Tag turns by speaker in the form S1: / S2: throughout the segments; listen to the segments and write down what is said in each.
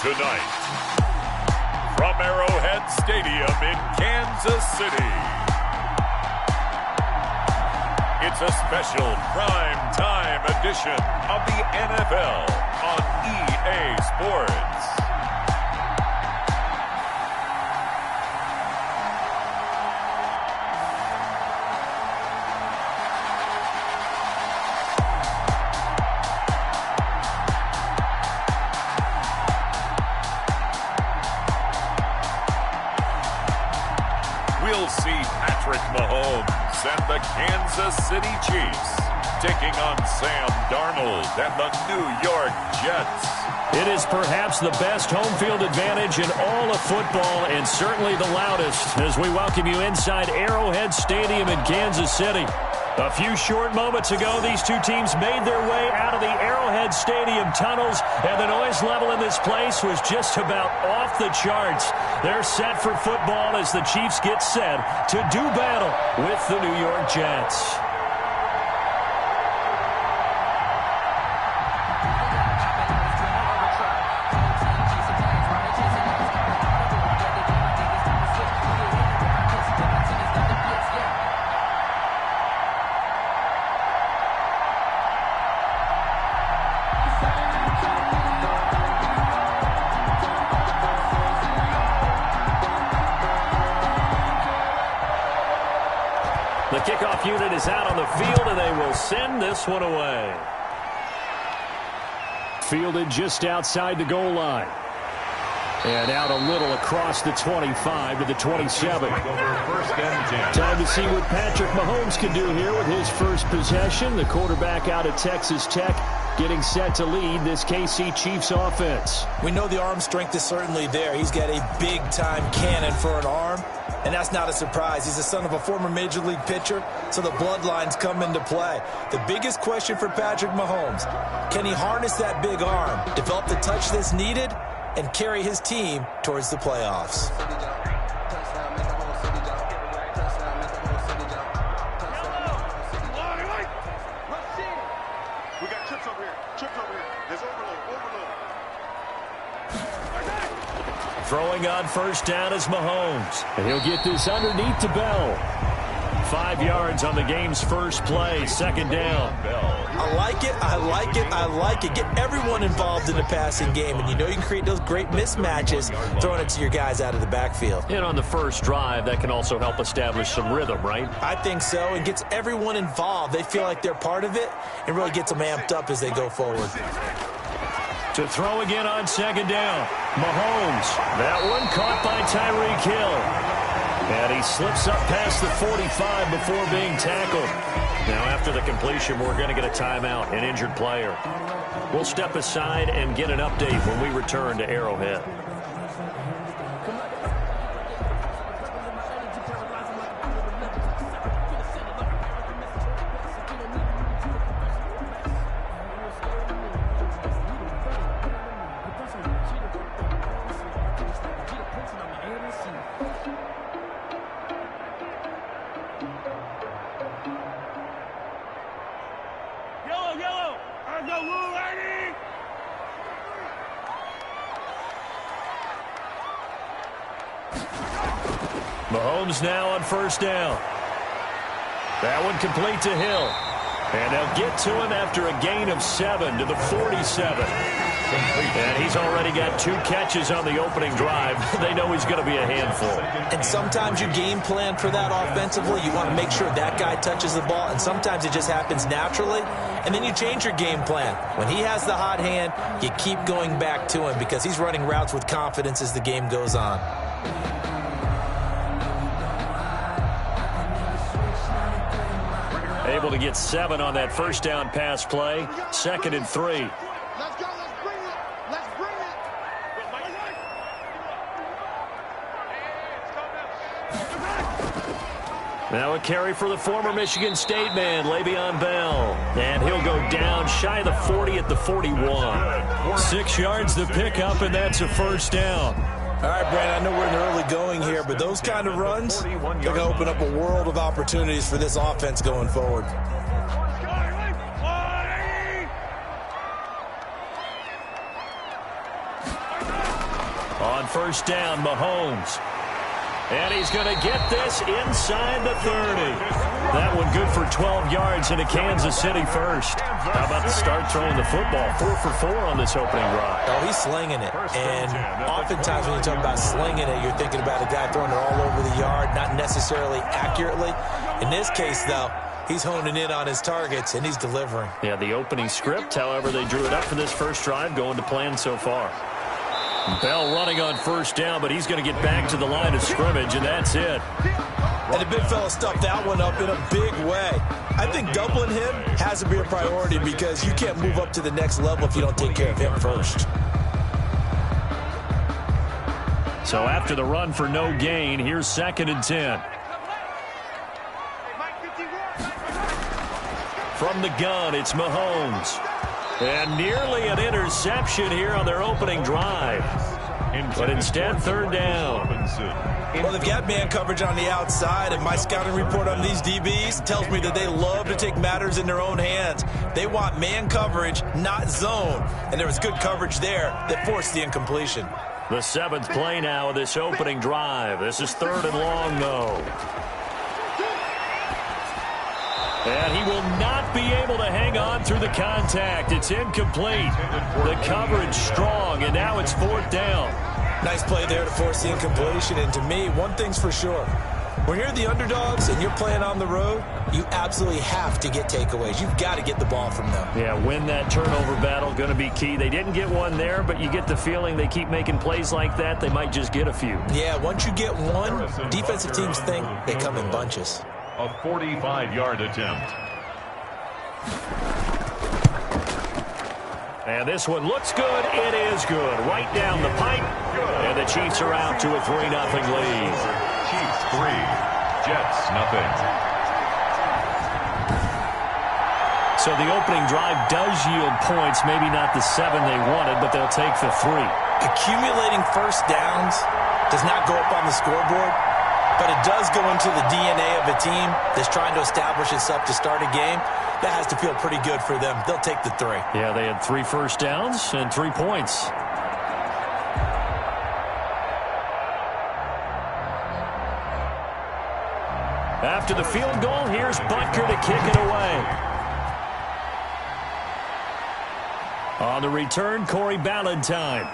S1: Tonight, from Arrowhead Stadium in Kansas City, it's a special prime time edition of the NFL on EA Sports. We'll see Patrick Mahomes and the Kansas City Chiefs taking on Sam Darnold and the New York Jets.
S2: It is perhaps the best home field advantage in all of football, and certainly the loudest, as we welcome you inside Arrowhead Stadium in Kansas City. A few short moments ago, these two teams made their way out of the Arrowhead Stadium tunnels, and the noise level in this place was just about off the charts. They're set for football as the Chiefs get set to do battle with the New York Jets. The kickoff unit is out on the field, and they will send this one away. Fielded just outside the goal line. And out a little across the 25 to the 27. Time to see what Patrick Mahomes can do here with his first possession. The quarterback out of Texas Tech getting set to lead this KC Chiefs offense.
S3: We know the arm strength is certainly there. He's got a big-time cannon for an arm, and that's not a surprise. He's the son of a former Major League pitcher, so the bloodlines come into play. The biggest question for Patrick Mahomes, can he harness that big arm, develop the touch that's needed, and carry his team towards the playoffs?
S2: Throwing on first down is Mahomes. And he'll get this underneath to Bell. 5 yards on the game's first play, second down.
S3: I like it, I like it, I like it. Get everyone involved in the passing game, and you know you can create those great mismatches throwing it to your guys out of the backfield.
S2: And on the first drive, that can also help establish some rhythm, right?
S3: I think so. It gets everyone involved. They feel like they're part of it, and really gets them amped up as they go forward.
S2: To throw again on second down. Mahomes. That one caught by Tyreek Hill. And he slips up past the 45 before being tackled. Now after the completion, we're going to get a timeout, an injured player. We'll step aside and get an update when we return to Arrowhead. Mahomes now on first down. That one complete to Hill. And they'll get to him after a gain of 7 to the 47. And he's already got 2 catches on the opening drive. They know he's going to be a handful.
S3: And sometimes you game plan for that offensively. You want to make sure that guy touches the ball. And sometimes it just happens naturally. And then you change your game plan. When he has the hot hand, you keep going back to him because he's running routes with confidence as the game goes on.
S2: Able to get 7 on that first down pass play. 2nd and 3.
S4: Let's go. Let's bring it. Let's bring it.
S2: Now a carry for the former Michigan State man, Le'Veon Bell. And he'll go down shy of the 40 at the 41. 6 yards to pick up, and that's a first down.
S3: All right, Brandon, I know we're in the early going here, but those kind of runs, they're going to open up a world of opportunities for this offense going forward.
S2: On first down, Mahomes. And he's going to get this inside the 30. That one good for 12 yards into Kansas City first. How about the start throwing the football? 4 for 4 on this opening drive.
S3: Oh, he's slinging it. And oftentimes when you talk about slinging it, you're thinking about a guy throwing it all over the yard, not necessarily accurately. In this case, though, he's honing in on his targets, and he's delivering.
S2: Yeah, the opening script, however, they drew it up for this first drive, going to plan so far. Bell running on first down, but he's going to get back to the line of scrimmage, and that's it.
S3: And the big fella stuffed that one up in a big way. I think doubling him has to be a priority because you can't move up to the next level if you don't take care of him first.
S2: So after the run for no gain, here's 2nd and 10. From the gun, it's Mahomes. And nearly an interception here on their opening drive. But instead, 3rd down.
S3: Well, they've got man coverage on the outside, and my scouting report on these DBs tells me that they love to take matters in their own hands. They want man coverage, not zone. And there was good coverage there that forced the incompletion.
S2: The 7th play now of this opening drive. This is 3rd and long, though. And he will not be able to hang on through the contact. It's incomplete. The coverage strong, and now it's 4th down.
S3: Nice play there to force the incompletion. And to me, one thing's for sure. When you're the underdogs and you're playing on the road, you absolutely have to get takeaways. You've got to get the ball from them.
S2: Yeah, win that turnover battle, going to be key. They didn't get one there, but you get the feeling they keep making plays like that, they might just get a few.
S3: Yeah, once you get one, defensive teams think they come in bunches.
S1: A 45-yard attempt.
S2: And this one looks good. It is good. Right down the pipe. And the Chiefs are out to a 3-0 lead.
S1: Chiefs 3, Jets nothing.
S2: So the opening drive does yield points. Maybe not the 7 they wanted, but they'll take the 3.
S3: Accumulating first downs does not go up on the scoreboard, but it does go into the DNA of a team that's trying to establish itself to start a game. That has to feel pretty good for them. They'll take the 3.
S2: Yeah, they had 3 first downs and 3 points. After the field goal, here's Butker to kick it away. On the return, Corey Ballantyne.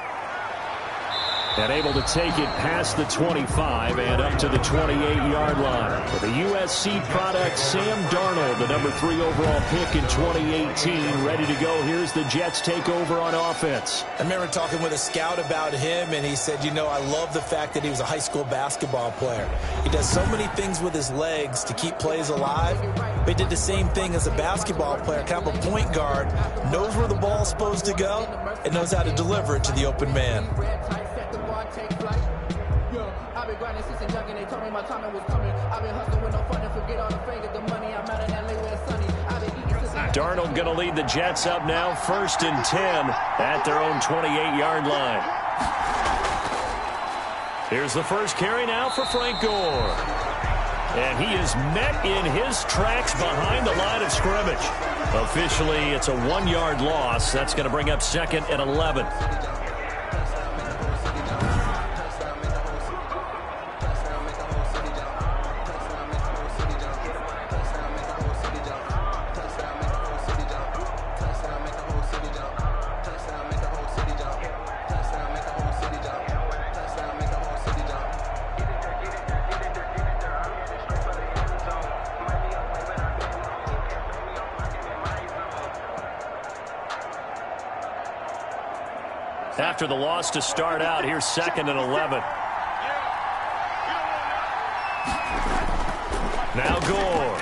S2: And able to take it past the 25 and up to the 28-yard line. For the USC product, Sam Darnold, the number 3 overall pick in 2018, ready to go. Here's the Jets takeover on offense.
S3: I remember talking with a scout about him, and he said, you know, I love the fact that he was a high school basketball player. He does so many things with his legs to keep plays alive. But he did the same thing as a basketball player, kind of a point guard, knows where the ball's supposed to go, and knows how to deliver it to the open man.
S2: Darnold going to lead the Jets up now, 1st and 10 at their own 28-yard line. Here's the first carry now for Frank Gore. And he is met in his tracks behind the line of scrimmage. Officially, it's a 1-yard loss. That's going to bring up 2nd and 11. After the loss to start out, here's 2nd and 11. Now Gore.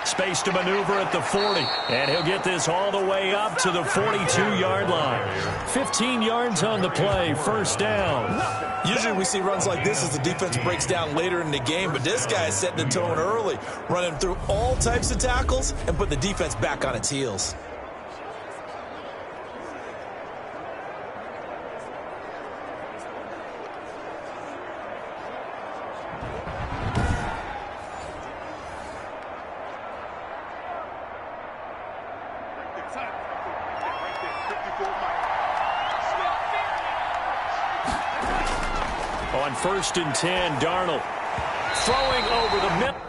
S2: Space to maneuver at the 40. And he'll get this all the way up to the 42-yard line. 15 yards on the play, 1st down.
S3: Usually we see runs like this as the defense breaks down later in the game, but this guy is setting the tone early, running through all types of tackles and put the defense back on its heels.
S2: on 1st and 10, Darnold throwing over the middle.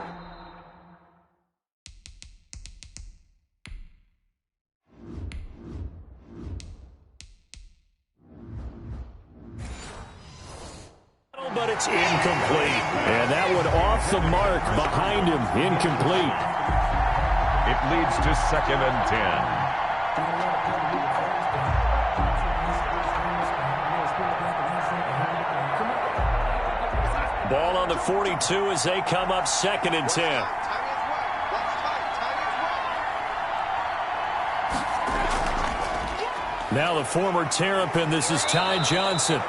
S2: But it's incomplete. And that one off the mark behind him. Incomplete.
S1: It leads to 2nd and 10.
S2: Ball on the 42 as they come up 2nd and 10. Now the former Terrapin, this is Ty Johnson.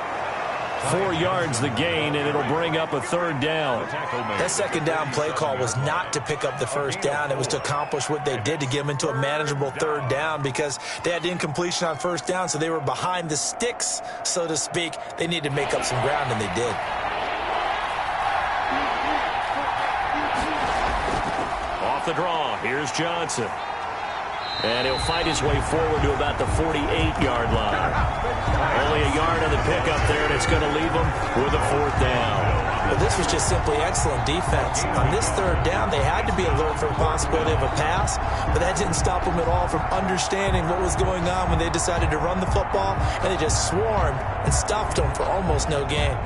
S2: 4 yards the gain, and it'll bring up a 3rd down.
S3: That 2nd down play call was not to pick up the 1st down. It was to accomplish what they did to get them into a manageable 3rd down because they had incompletion on 1st down, so they were behind the sticks, so to speak. They needed to make up some ground, and they did.
S2: Off the draw, here's Johnson. And he'll fight his way forward to about the 48-yard line. Only a yard on the pickup there, and it's going to leave him with a 4th down.
S3: But this was just simply excellent defense. On this 3rd down, they had to be alert for the possibility of a pass, but that didn't stop them at all from understanding what was going on when they decided to run the football, and they just swarmed and stuffed them for almost no gain.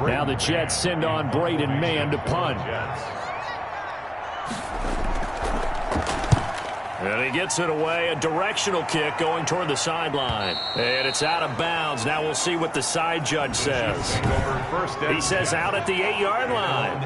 S2: Now the Jets send on Braden Mann to punt. And he gets it away. A directional kick going toward the sideline. And it's out of bounds. Now we'll see what the side judge says. He says out at the 8-yard line.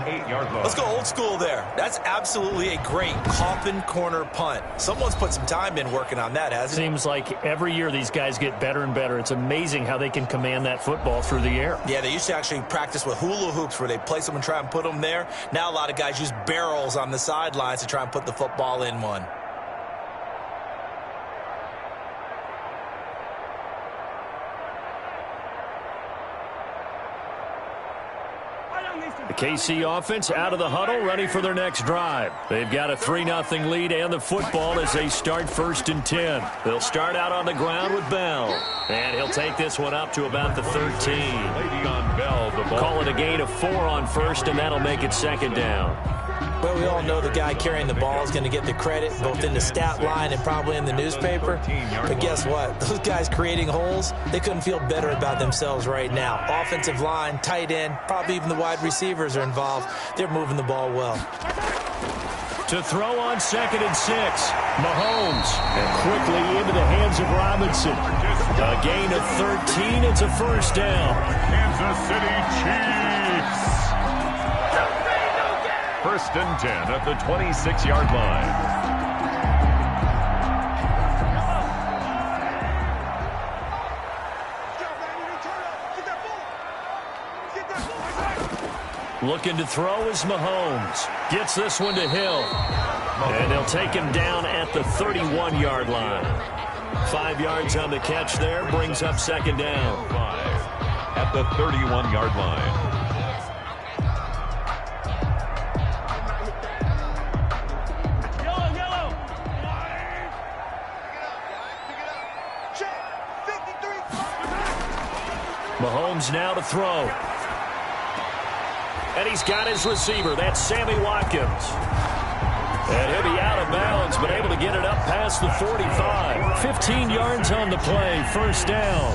S3: Let's go old school there. That's absolutely a great coffin corner punt. Someone's put some time in working on that, hasn't it?
S2: Seems like every year these guys get better and better. It's amazing how they can command that football through the air.
S3: Yeah, they used to actually practice with hula hoops where they place them and try and put them there. Now a lot of guys use barrels on the sidelines to try and put the football in one.
S2: The KC offense out of the huddle, ready for their next drive. They've got a 3-0 lead and the football as they start 1st and 10. They'll start out on the ground with Bell. And he'll take this one up to about the 13. Call it a gain of 4 on 1st, and that'll make it 2nd down.
S3: Well, we all know the guy carrying the ball is going to get the credit, both in the stat line and probably in the newspaper. But guess what? Those guys creating holes, they couldn't feel better about themselves right now. Offensive line, tight end, probably even the wide receivers are involved. They're moving the ball well.
S2: To throw on 2nd and 6, Mahomes. And quickly into the hands of Robinson. A gain of 13. It's a 1st down.
S1: Kansas City Chiefs. 1st and 10 at the 26-yard line.
S2: Looking to throw is Mahomes. Gets this one to Hill. And they'll take him down at the 31-yard line. 5 yards on the catch there. Brings up 2nd down.
S1: At the 31-yard line.
S2: Mahomes now to throw. And he's got his receiver. That's Sammy Watkins. And he'll be out of bounds, but able to get it up past the 45. 15 yards on the play. 1st down.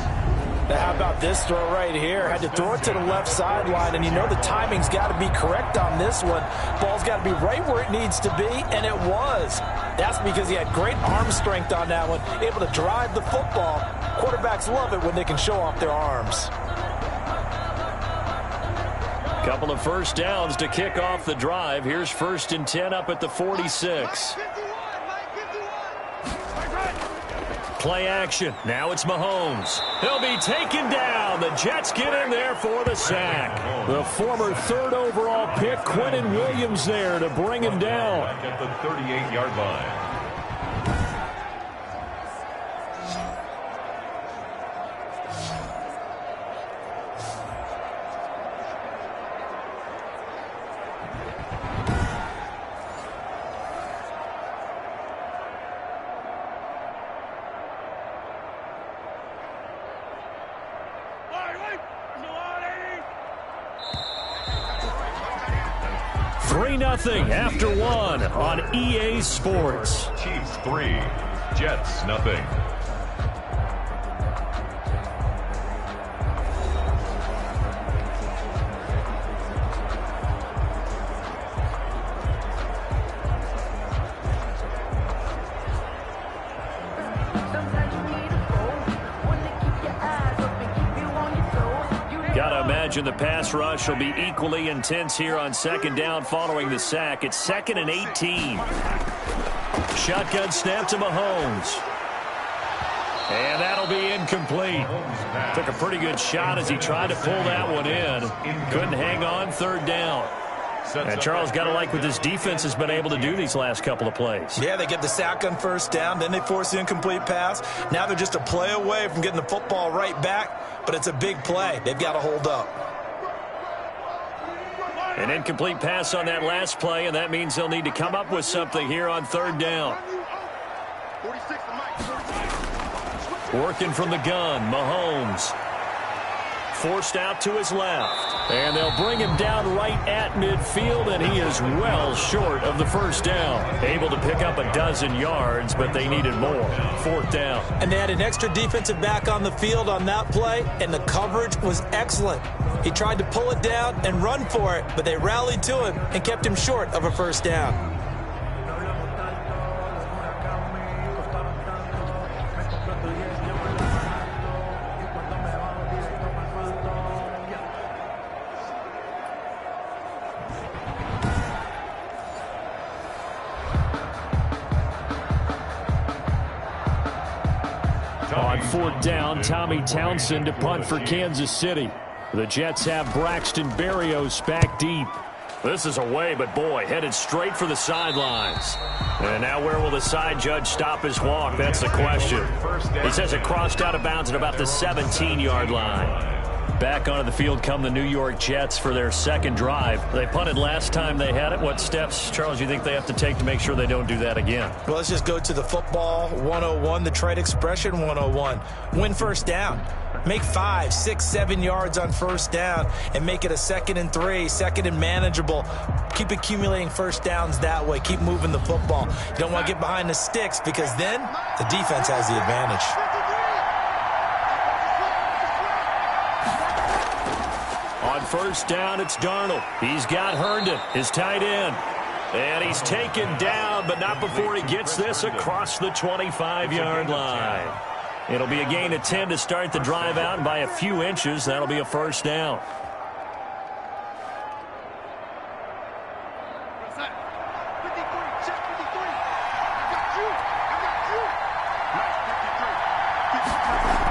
S3: Now, how about this throw right here? Had to throw it to the left sideline, and you know the timing's got to be correct on this one. Ball's got to be right where it needs to be, and it was. That's because he had great arm strength on that one, able to drive the football. Quarterbacks love it when they can show off their arms.
S2: Couple of 1st downs to kick off the drive. Here's 1st and 10 up at the 46. Play action. Now it's Mahomes. He'll be taken down. The Jets get in there for the sack. The former 3rd overall pick, Quentin Williams, there to bring him down.
S1: At the 38-yard line.
S2: 3-0 after one on EA Sports.
S1: Chiefs 3, Jets 0.
S2: Got to imagine the pass rush will be equally intense here on second down following the sack. It's 2nd and 18. Shotgun snap to Mahomes. And that'll be incomplete. Took a pretty good shot as he tried to pull that one in. Couldn't hang on, 3rd down. And Charles, got to like what this defense has been able to do these last couple of plays.
S3: Yeah, they get the sack on 1st down, then they force the incomplete pass. Now they're just a play away from getting the football right back, but it's a big play. They've got to hold up.
S2: An incomplete pass on that last play, and that means they'll need to come up with something here on 3rd down. Working from the gun, Mahomes. Forced out to his left. And they'll bring him down right at midfield, and he is well short of the 1st down. Able to pick up a dozen yards, but they needed more. 4th down.
S3: And they had an extra defensive back on the field on that play, and the coverage was excellent. He tried to pull it down and run for it, but they rallied to him and kept him short of a 1st down.
S2: On 4th down, Tommy Townsend to punt for Kansas City. The Jets have Braxton Berrios back deep. This is away, but boy, headed straight for the sidelines. And now where will the side judge stop his walk? That's the question. He says it crossed out of bounds at about the 17-yard line. Back onto the field come the New York Jets for their 2nd drive. They punted last time they had it. What steps, Charles, do you think they have to take to make sure they don't do that again?
S3: Well, let's just go to the football 101, the trade expression 101. Win 1st down. Make 5, 6, 7 yards on 1st down and make it a 2nd and 3, 2nd and manageable. Keep accumulating 1st downs that way. Keep moving the football. You don't want to get behind the sticks because then the defense has the advantage.
S2: On 1st down, it's Darnold. He's got Herndon, his tight end. And he's taken down, but not before he gets this across the 25-yard line. It'll be a gain of 10 to start the drive out, and by a few inches, that'll be a 1st down.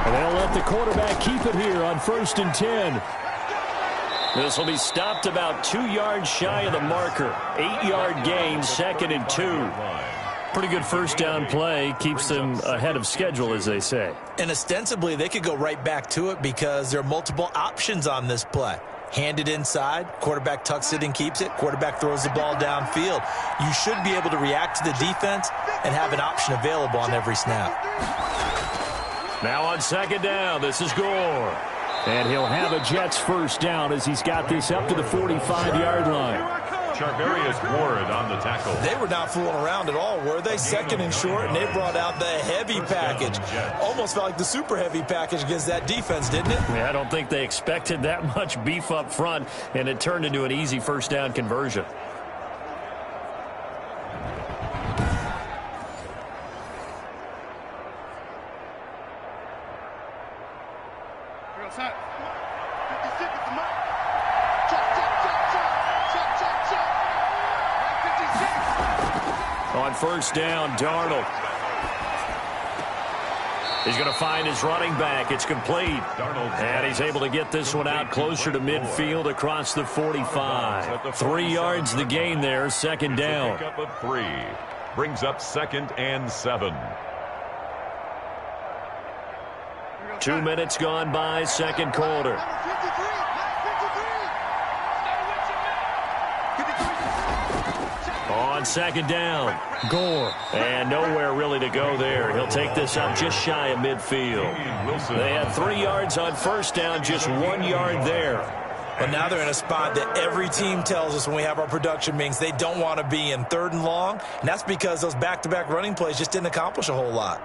S2: And they'll let the quarterback keep it here on 1st and 10. This will be stopped about 2 yards shy of the marker. 8-yard gain, 2nd and 2. Pretty good 1st down play. Keeps them ahead of schedule, as they say.
S3: And ostensibly, they could go right back to it because there are multiple options on this play. Hand it inside, quarterback tucks it and keeps it, quarterback throws the ball downfield. You should be able to react to the defense and have an option available on every snap.
S2: Now on 2nd down, this is Gore. And he'll have a Jets 1st down as he's got this up to the 45-yard line.
S1: Charvarius Ward on the tackle.
S3: They were not fooling around at all, were they? 2nd and short, and they brought out the heavy package. Almost felt like the super heavy package against that defense, didn't it?
S2: Yeah, I don't think they expected that much beef up front, and it turned into an easy 1st down conversion. On 1st down, Darnold. He's going to find his running back. It's complete. And he's able to get this one out closer to midfield across the 45. 3 yards the gain there, 2nd down.
S1: Pickup of 3. Brings up 2nd and 7.
S2: 2 minutes gone by, 2nd quarter. On 2nd down, Gore. And nowhere really to go there. He'll take this up just shy of midfield. They had 3 yards on 1st down, just 1 yard there.
S3: Well, now they're in a spot that every team tells us when we have our production meetings they don't want to be in, 3rd and long, and that's because those back-to-back running plays just didn't accomplish a whole lot.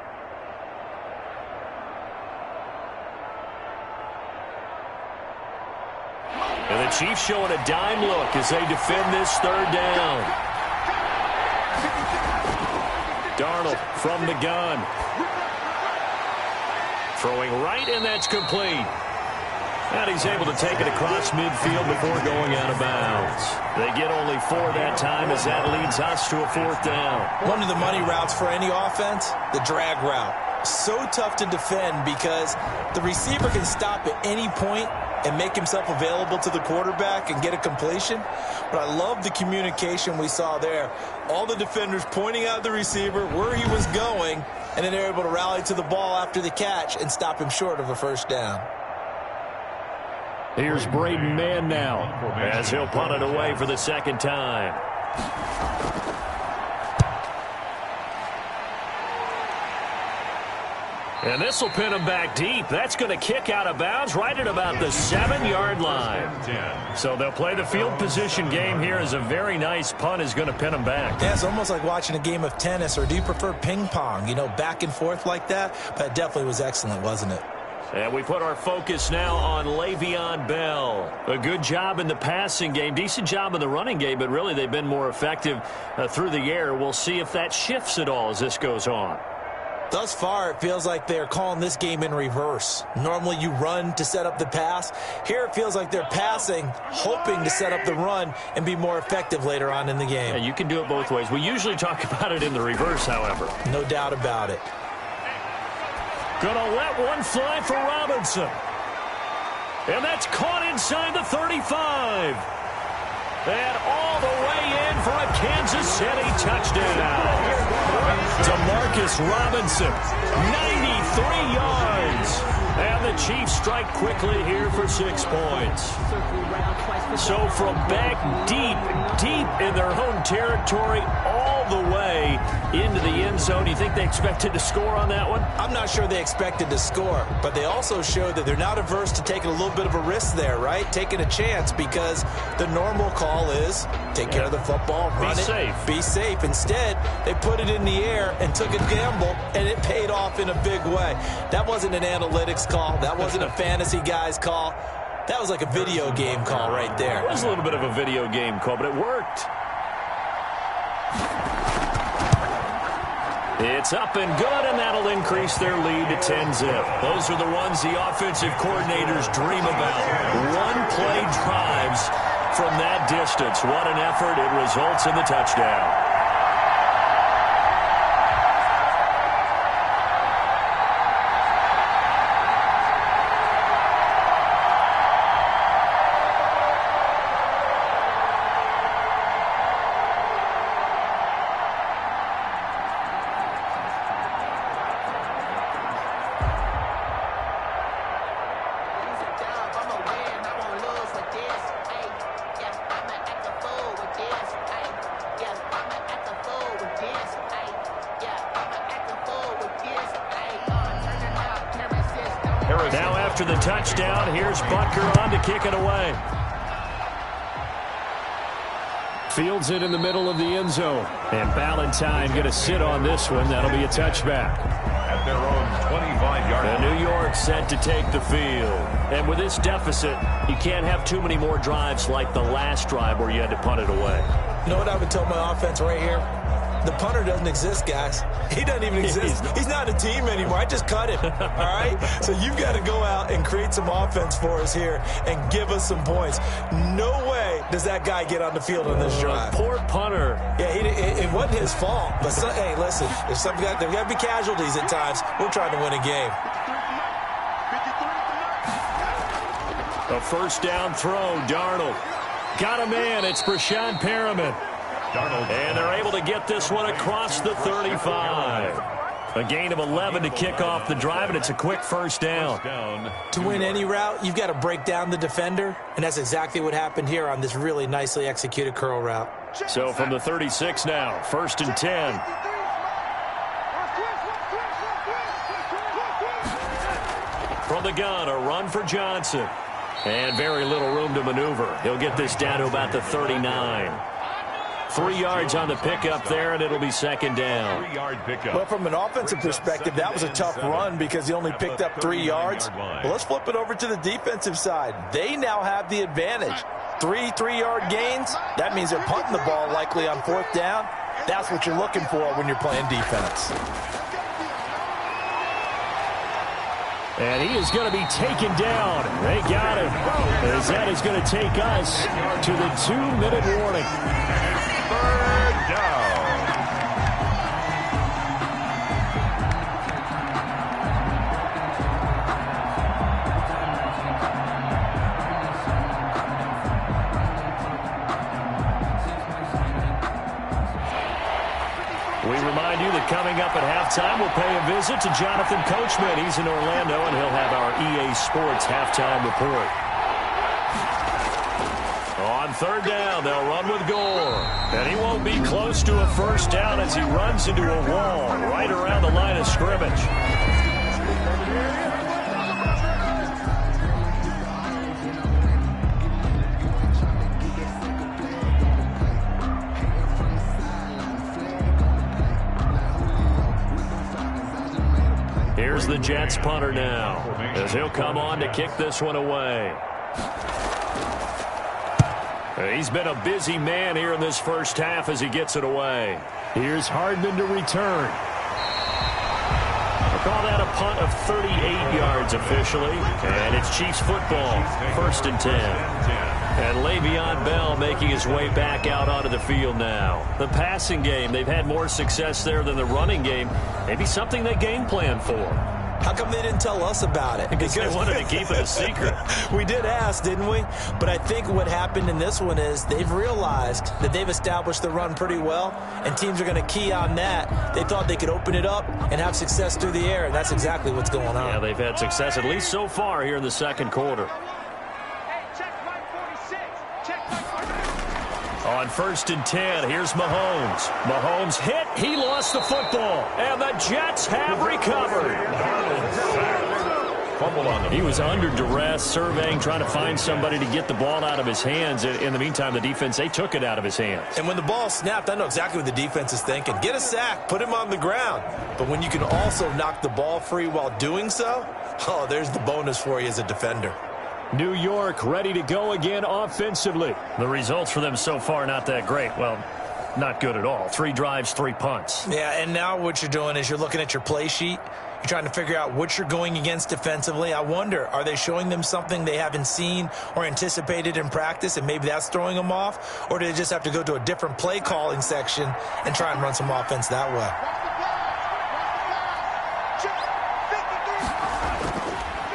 S2: And the Chiefs showing a dime look as they defend this 3rd down. Darnold from the gun. Throwing right, and that's complete. And he's able to take it across midfield before going out of bounds. They get only 4 that time as that leads us to a 4th down.
S3: One of the money routes for any offense, the drag route. So tough to defend because the receiver can stop at any point and make himself available to the quarterback and get a completion. But I love the communication we saw there. All the defenders pointing out the receiver, where he was going, and then they're able to rally to the ball after the catch and stop him short of a 1st down.
S2: Here's Braden Mann now as he'll punt it away for the 2nd time. And this will pin him back deep. That's going to kick out of bounds right at about the 7-yard line. So they'll play the field position game here as a very nice punt is going to pin him back.
S3: Yeah, it's almost like watching a game of tennis, or do you prefer ping pong? You know, back and forth like that? But it definitely was excellent, wasn't it?
S2: And we put our focus now on Le'Veon Bell. A good job in the passing game, decent job in the running game, but really they've been more effective through the air. We'll see if that shifts at all as this goes on.
S3: Thus far, it feels like they're calling this game in reverse. Normally, you run to set up the pass. Here, it feels like they're passing, hoping to set up the run and be more effective later on in the game.
S2: Yeah, you can do it both ways. We usually talk about it in the reverse, however.
S3: No doubt about it.
S2: Gonna let one fly for Robinson. And that's caught inside the 35. And all the way in for a Kansas City touchdown. DeMarcus Robinson, 93 yards. And the Chiefs strike quickly here for 6 points. So from back deep in their own territory, all the way into the end zone. Do you think they expected to score on that one?
S3: I'm not sure they expected to score, but they also showed that they're not averse to taking a little bit of a risk there, right? Taking a chance, because the normal call is take care of the football, run it, be safe. Instead, they put it in the air and took a gamble, and it paid off in a big way. That wasn't an analytics call. That wasn't a fantasy guy's call. That was like a video game call right there.
S2: It was a little bit of a video game call, but it worked. It's up and good, and that'll increase their lead to 10-zip. Those are the ones the offensive coordinators dream about. One-play drives from that distance. What an effort. It results in the touchdown. Now after the touchdown, here's Butker on to kick it away. Fields it in the middle of the end zone. And Ballantyne going to sit on this one. That'll be a touchback.
S1: At their own 25-yard line.
S2: And New York set to take the field. And with this deficit, you can't have too many more drives like the last drive where you had to punt it away.
S3: You know what I would tell my offense right here? The punter doesn't exist, guys. He doesn't even exist. He's not a team anymore. I just cut him, all right? So you've got to go out and create some offense for us here and give us some points. No way does that guy get on the field on this drive.
S2: Poor punter.
S3: Yeah, it wasn't his fault. But, hey, listen, there's got to be casualties at times. We're trying to win a game.
S2: A first down throw, Darnold. Got a man. It's Brashad Perriman. And they're able to get this one across the 35. A gain of 11 to kick off the drive, and it's a quick first down.
S3: To win any route, you've got to break down the defender, and that's exactly what happened here on this really nicely executed curl route.
S2: So from the 36 now, 1st and 10. From the gun, a run for Johnson. And very little room to maneuver. He'll get this down to about the 39. 3 yards on the pickup there, and it'll be second down.
S1: 3-yard pickup.
S3: Well, from an offensive perspective, that was a tough run because he only picked up 3 yards. Well, let's flip it over to the defensive side. They now have the advantage. 3 3-yard gains. That means they're punting the ball likely on 4th down. That's what you're looking for when you're playing defense.
S2: And he is going to be taken down. They got him. As that is going to take us to the 2-minute warning.
S1: 3rd down.
S2: We remind you that coming up at halftime, we'll pay a visit to Jonathan Coachman. He's in Orlando, and he'll have our EA Sports halftime report. On 3rd down, they'll run with Gore. And he won't be close to a 1st down as he runs into a wall right around the line of scrimmage. Here's the Jets punter now, as he'll come on to kick this one away. He's been a busy man here in this first half as he gets it away. Here's Hardman to return. We'll call that a punt of 38 yards officially, and it's Chiefs football, 1st and 10. And Le'Veon Bell making his way back out onto the field now. The passing game, they've had more success there than the running game. Maybe something they game plan for.
S3: How come they didn't tell us about it?
S2: Because they wanted to keep it a secret.
S3: We did ask, didn't we? But I think what happened in this one is they've realized that they've established the run pretty well, and teams are going to key on that. They thought they could open it up and have success through the air, and that's exactly what's going on.
S2: Yeah, they've had success, at least so far, here in the 2nd quarter. On 1st and 10, here's Mahomes. Mahomes hit. He lost the football. And the Jets have recovered. He was under duress, surveying, trying to find somebody to get the ball out of his hands. In the meantime, the defense, they took it out of his hands.
S3: And when the ball snapped, I know exactly what the defense is thinking. Get a sack, put him on the ground. But when you can also knock the ball free while doing so, oh, there's the bonus for you as a defender.
S2: New York ready to go again offensively. The results for them so far not that great. Well, not good at all. 3 drives, 3 punts.
S3: Yeah, and now what you're doing is you're looking at your play sheet. You're trying to figure out what you're going against defensively. I wonder, are they showing them something they haven't seen or anticipated in practice, and maybe that's throwing them off? Or do they just have to go to a different play calling section and try and run some offense that way?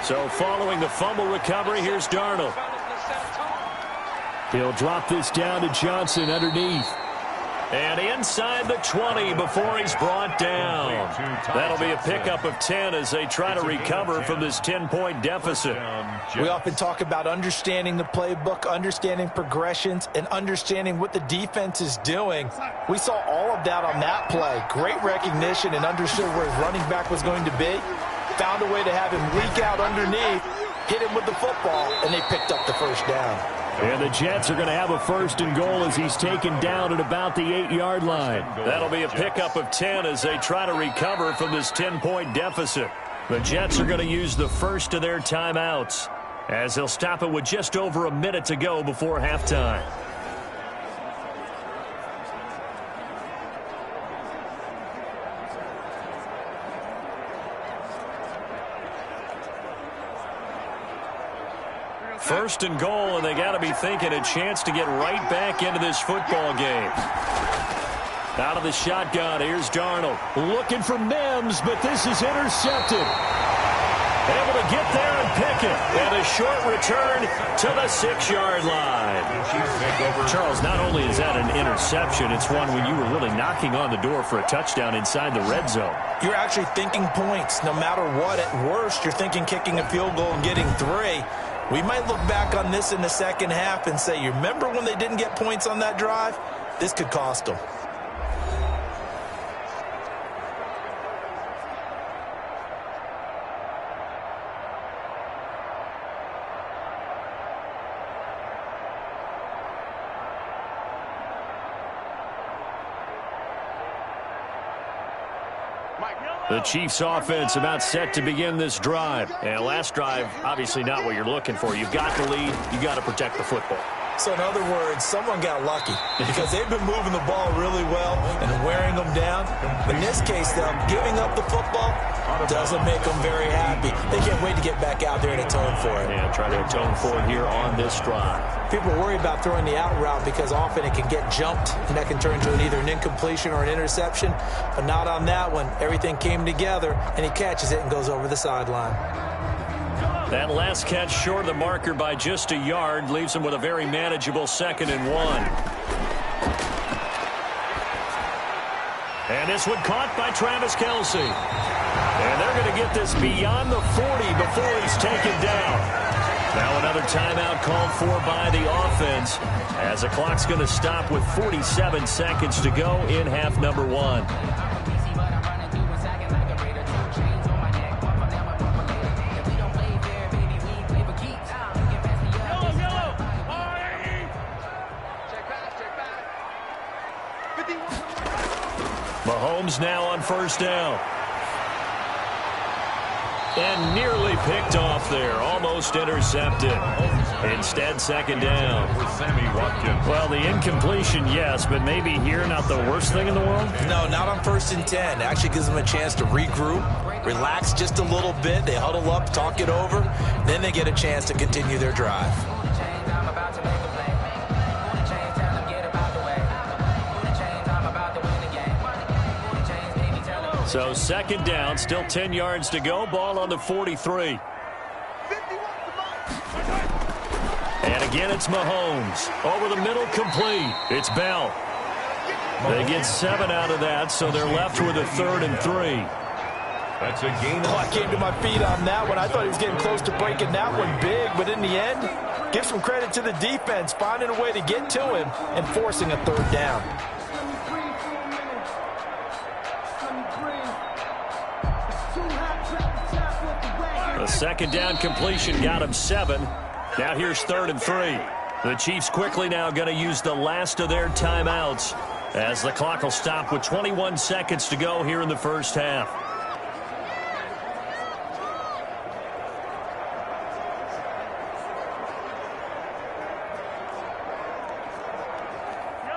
S2: So following the fumble recovery, here's Darnold. He'll drop this down to Johnson underneath. And inside the 20 before he's brought down. That'll be a pickup of 10 as they try to recover from this 10-point deficit.
S3: We often talk about understanding the playbook, understanding progressions, and understanding what the defense is doing. We saw all of that on that play. Great recognition and understood where his running back was going to be. Found a way to have him leak out underneath, hit him with the football, and they picked up the 1st down.
S2: And the Jets are going to have a 1st and goal as he's taken down at about the 8-yard line. That'll be a pickup of 10 as they try to recover from this 10-point deficit. The Jets are going to use the first of their timeouts as they'll stop it with just over a minute to go before halftime. First and goal, and they got to be thinking a chance to get right back into this football game. Out of the shotgun, here's Darnold. Looking for Mims, but this is intercepted. Able to get there and pick it. And a short return to the 6-yard line. Charles, not only is that an interception, it's one when you were really knocking on the door for a touchdown inside the red zone.
S3: You're actually thinking points. No matter what, at worst, you're thinking kicking a field goal and getting 3. We might look back on this in the second half and say, you remember when they didn't get points on that drive? This could cost them.
S2: The Chiefs offense about set to begin this drive. And last drive, obviously not what you're looking for. You've got the lead. You got to protect the football.
S3: So in other words, someone got lucky because they've been moving the ball really well and wearing them down. In this case, though, giving up the football doesn't make them very happy. They can't wait to get back out there and atone for it.
S2: Yeah, try to atone for it here on this drive.
S3: People worry about throwing the out route because often it can get jumped, and that can turn into either an incompletion or an interception. But not on that one. Everything came together, and he catches it and goes over the sideline.
S2: That last catch short of the marker by just a yard leaves him with a very manageable 2nd and 1. And this one caught by Travis Kelce. And they're going to get this beyond the 40 before he's taken down. Now another timeout called for by the offense as the clock's going to stop with 47 seconds to go in half number 1. Mahomes now on 1st down. And nearly picked off there. Almost intercepted. Instead, 2nd down.
S1: Sammy Watkins.
S2: Well, the incompletion, yes, but maybe here not the worst thing in the world?
S3: No, not on 1st and 10. It actually gives them a chance to regroup, relax just a little bit. They huddle up, talk it over. Then they get a chance to continue their drive.
S2: So 2nd down, still 10 yards to go. Ball on the 43. And again, it's Mahomes. Over the middle, complete. It's Bell. They get 7 out of that, so they're left with a 3rd and 3.
S1: That's a gain.
S3: Oh, I came to my feet on that one. I thought he was getting close to breaking that one big, but in the end, give some credit to the defense, finding a way to get to him and forcing a 3rd down.
S2: The 2nd down completion got him 7. Now here's 3rd and 3. The Chiefs quickly now going to use the last of their timeouts as the clock will stop with 21 seconds to go here in the first half.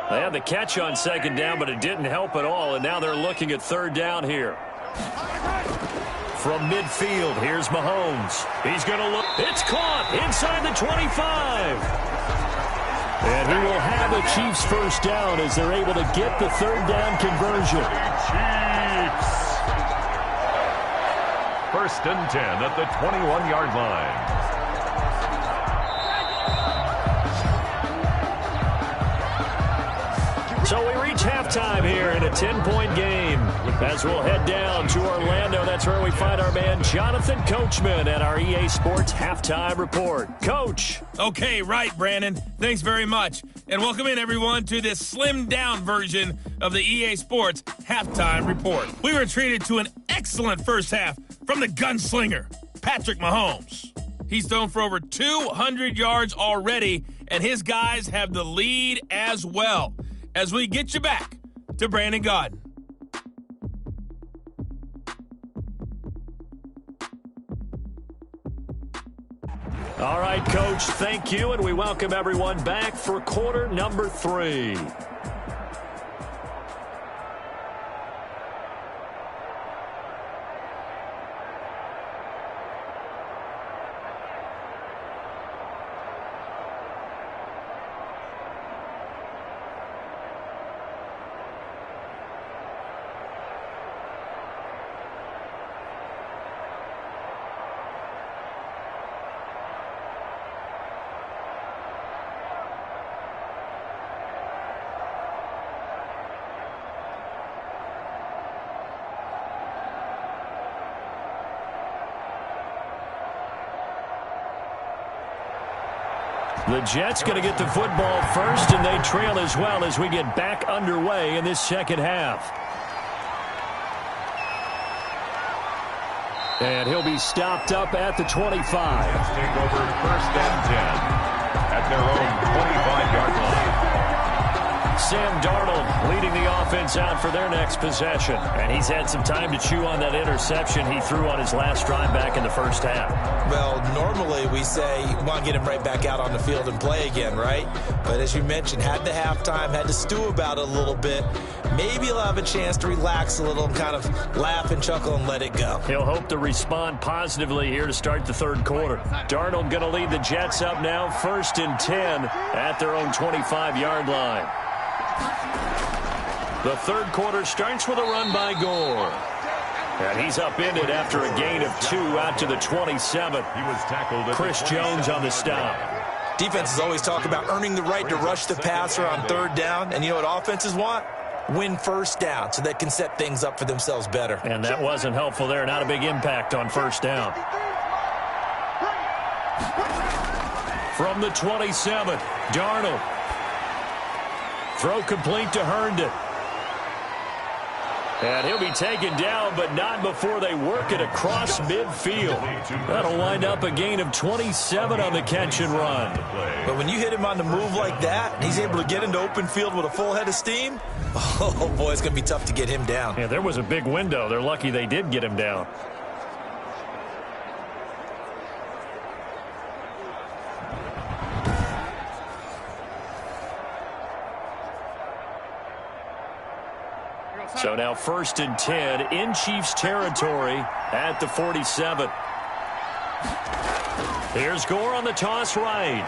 S2: They had the catch on 2nd down, but it didn't help at all, and now they're looking at 3rd down here. From midfield, here's Mahomes. He's going to look. It's caught inside the 25. And he will have the Chiefs 1st down as they're able to get the 3rd down conversion.
S1: Chiefs. 1st and 10 at the 21-yard line.
S2: So we reach halftime here in a 10-point game as we'll head down to Orlando. That's where we find our man Jonathan Coachman at our EA Sports Halftime Report. Coach.
S5: Okay, right, Brandon. Thanks very much. And welcome in, everyone, to this slimmed-down version of the EA Sports Halftime Report. We were treated to an excellent first half from the gunslinger, Patrick Mahomes. He's thrown for over 200 yards already, and his guys have the lead as well. As we get you back to Brandon Gaudin.
S2: All right, Coach, thank you, and we welcome everyone back for quarter number 3. The Jets going to get the football first, and they trail as well as we get back underway in this second half. And he'll be stopped up at the 25.
S1: Let's take over 1st and 10 at their own 25-yard line.
S2: Sam Darnold leading the offense out for their next possession. And he's had some time to chew on that interception he threw on his last drive back in the first half.
S3: Well, normally we say you want to get him right back out on the field and play again, right? But as you mentioned, had the halftime, had to stew about it a little bit. Maybe he'll have a chance to relax a little and kind of laugh and chuckle and let it go.
S2: He'll hope to respond positively here to start the third quarter. Darnold going to lead the Jets up now, 1st and 10 at their own 25-yard line. The third quarter starts with a run by Gore. And he's upended after a gain of 2 out to the 27.
S1: He was tackled at
S2: Chris Jones on the stop.
S3: Defenses always talk about earning the right to rush the passer on third down. And you know what offenses want? Win first down so they can set things up for themselves better.
S2: And that wasn't helpful there. Not a big impact on first down. From the 27, Darnold. Throw complete to Herndon. And he'll be taken down, but not before they work it across midfield. That'll wind up a gain of 27 on the catch and run.
S3: But when you hit him on the move like that, and he's able to get into open field with a full head of steam, oh boy, it's going to be tough to get him down.
S2: Yeah, there was a big window. They're lucky they did get him down. So now 1st and 10 in Chiefs territory at the 47. Here's Gore on the toss right.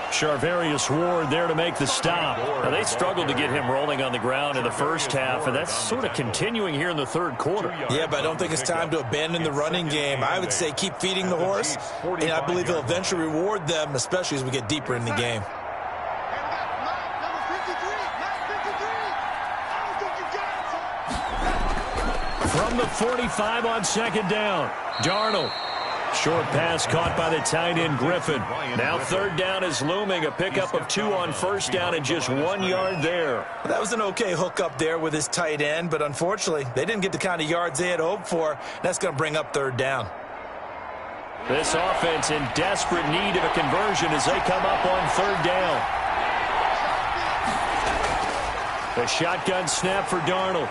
S2: Charvarius Ward there to make the stop. Now, they struggled to get him rolling on the ground in the first half, and that's sort of continuing here in the third quarter.
S3: Yeah, but I don't think it's time to abandon the running game. I would say keep feeding the horse, and I believe he'll eventually reward them, especially as we get deeper in the game.
S2: From the 45 on second down, Darnold. Short pass caught by the tight end Griffin. Now third down is looming. A pickup of 2 on first down and just 1 yard there.
S3: That was an okay hook up there with his tight end, but unfortunately, they didn't get the kind of yards they had hoped for. That's going to bring up third down.
S2: This offense in desperate need of a conversion as they come up on third down. The shotgun snap for Darnold.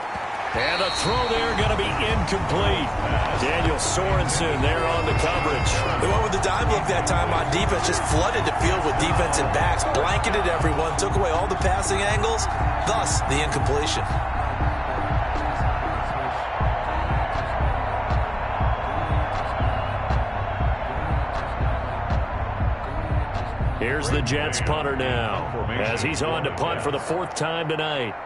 S2: And the throw there going to be incomplete. Daniel Sorensen there on the coverage.
S3: They went with the dime look that time on defense, just flooded the field with defensive backs, blanketed everyone, took away all the passing angles, thus the incompletion.
S2: Here's the Jets punter now as he's on to punt for the 4th time tonight.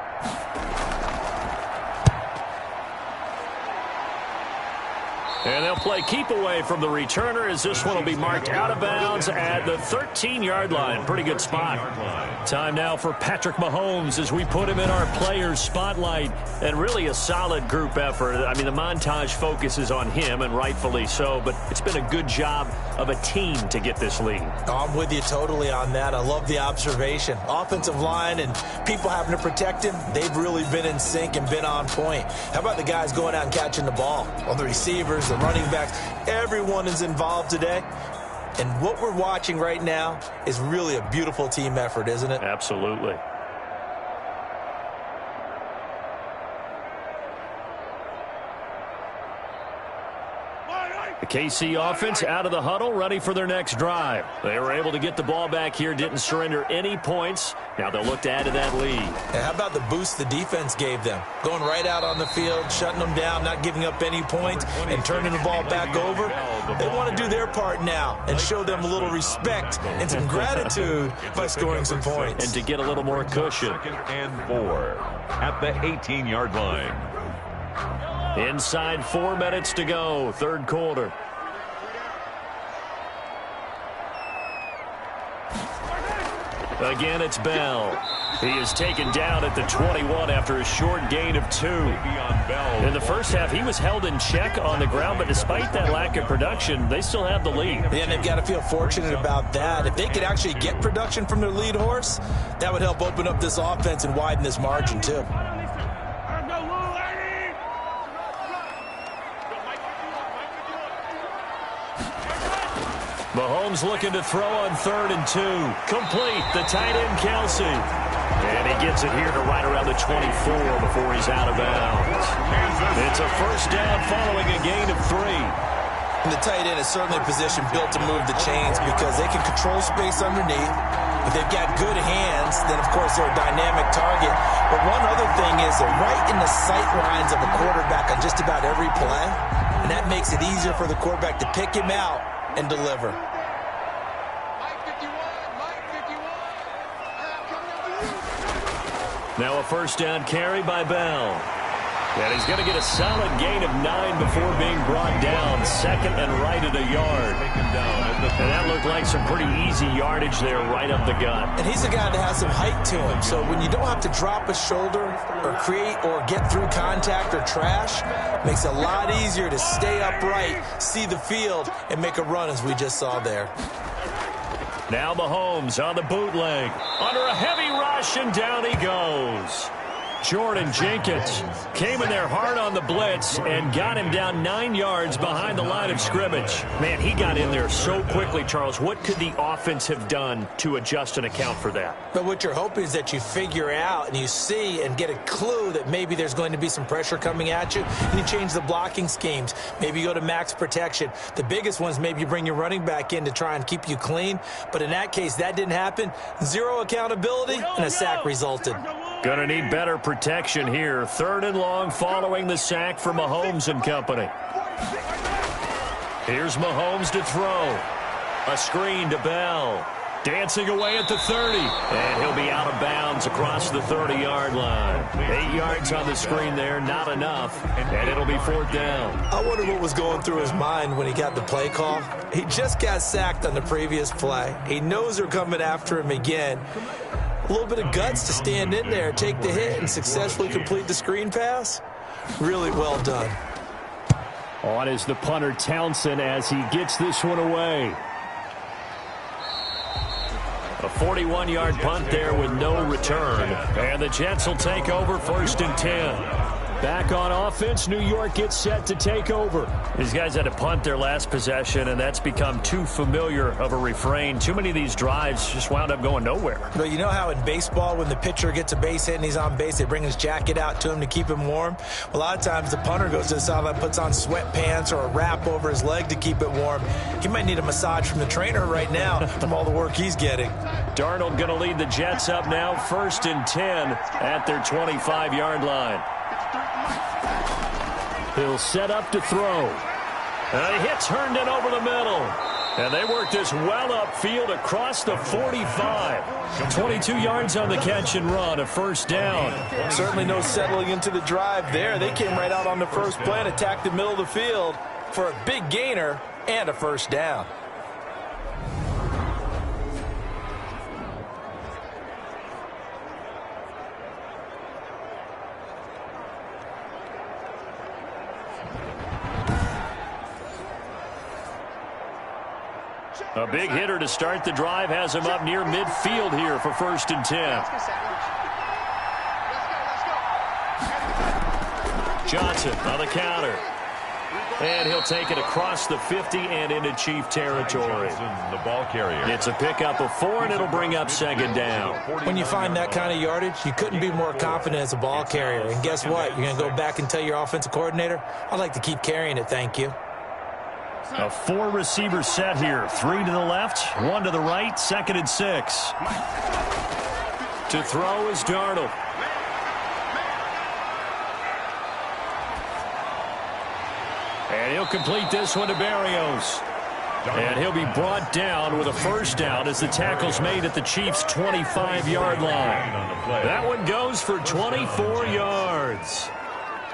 S2: And they'll play keep away from the returner as this one will be marked out of bounds at the 13-yard line. Pretty good spot. Time now for Patrick Mahomes as we put him in our players spotlight. And really a solid group effort. I mean, the montage focuses on him, and rightfully so, but it's been a good job of a team to get this lead.
S3: I'm with you totally on that. I love the observation. Offensive line and people having to protect him, they've really been in sync and been on point. How about the guys going out and catching the ball? Well, the receivers, the running backs, everyone is involved today. And what we're watching right now is really a beautiful team effort, isn't it?
S2: Absolutely. The KC offense out of the huddle, ready for their next drive. They were able to get the ball back here, didn't surrender any points. Now they'll look to add to that lead.
S3: And how about the boost the defense gave them? Going right out on the field, shutting them down, not giving up any points, and turning the ball back over. They want to do their part now and show them a little respect and some gratitude by scoring some points.
S2: And to get a little more cushion.
S1: 2nd and 4 at the 18-yard line.
S2: Inside 4 minutes to go, third quarter. Again, it's Bell. He is taken down at the 21 after a short gain of 2. In the first half, he was held in check on the ground, but despite that lack of production, they still have the lead.
S3: Yeah, and they've got to feel fortunate about that. If they could actually get production from their lead horse, that would help open up this offense and widen this margin, too.
S2: Mahomes looking to throw on 3rd and 2. Complete. The tight end, Kelsey. And he gets it here to right around the 24 before he's out of bounds. It's a first down following a gain of 3.
S3: And the tight end is certainly a position built to move the chains because they can control space underneath. If they've got good hands, then, of course, they're a dynamic target. But one other thing is they're right in the sight lines of a quarterback on just about every play. And that makes it easier for the quarterback to pick him out and deliver.
S2: Now a first down carry by Bell. And he's going to get a solid gain of 9 before being brought down. 2nd and right at a yard. And that looked like some pretty easy yardage there right up the gut.
S3: And he's a guy that has some height to him. So when you don't have to drop a shoulder or create or get through contact or trash, it makes it a lot easier to stay upright, see the field, and make a run as we just saw there.
S2: Now Mahomes on the bootleg. Under a heavy rush, and down he goes. Jordan Jenkins came in there hard on the blitz and got him down 9 yards behind the line of scrimmage. Man, he got in there so quickly, Charles. What could the offense have done to adjust and account for that?
S3: But what you're hoping is that you figure out and you see and get a clue that maybe there's going to be some pressure coming at you, and you change the blocking schemes. Maybe you go to max protection. The biggest ones, maybe you bring your running back in to try and keep you clean. But in that case, that didn't happen. 0 accountability, and a sack resulted.
S2: Gonna need better protection here. 3rd and long following the sack for Mahomes and company. Here's Mahomes to throw. A screen to Bell. Dancing away at the 30. And he'll be out of bounds across the 30-yard line. 8 yards on the screen there, not enough. And it'll be 4th down.
S3: I wonder what was going through his mind when he got the play call. He just got sacked on the previous play. He knows they're coming after him again. A little bit of guts to stand in there, take the hit, and successfully complete the screen pass. Really well done.
S2: On is the punter, Townsend, as he gets this one away. A 41-yard punt there with no return. And the Jets will take over 1st and 10. Back on offense, New York gets set to take over. These guys had to punt their last possession, and that's become too familiar of a refrain. Too many of these drives just wound up going nowhere.
S3: But you know how in baseball, when the pitcher gets a base hit and he's on base, they bring his jacket out to him to keep him warm? Well, a lot of times the punter goes to the sideline, puts on sweatpants or a wrap over his leg to keep it warm. He might need a massage from the trainer right now from all the work he's getting.
S2: Darnold going to lead the Jets up now, 1st and 10 at their 25-yard line. He'll set up to throw. And he hits Herndon over the middle. And they work this well upfield across the 45. 22 yards on the catch and run, a 1st down.
S3: Certainly no settling into the drive there. They came right out on the first play and attacked the middle of the field for a big gainer and a 1st down.
S2: A big hitter to start the drive has him up near midfield here for 1st and 10. Johnson on the counter. And he'll take it across the 50 and into Chief territory.
S1: The ball carrier.
S2: It's a pickup of 4, and it'll bring up 2nd down.
S3: When you find that kind of yardage, you couldn't be more confident as a ball carrier. And guess what? You're going to go back and tell your offensive coordinator, I'd like to keep carrying it, thank you.
S2: A 4-receiver set here. 3 to the left, 1 to the right, 2nd and 6. To throw is Darnold. And he'll complete this one to Berrios. And he'll be brought down with a 1st down as the tackle's made at the Chiefs' 25-yard line. That one goes for 24 yards.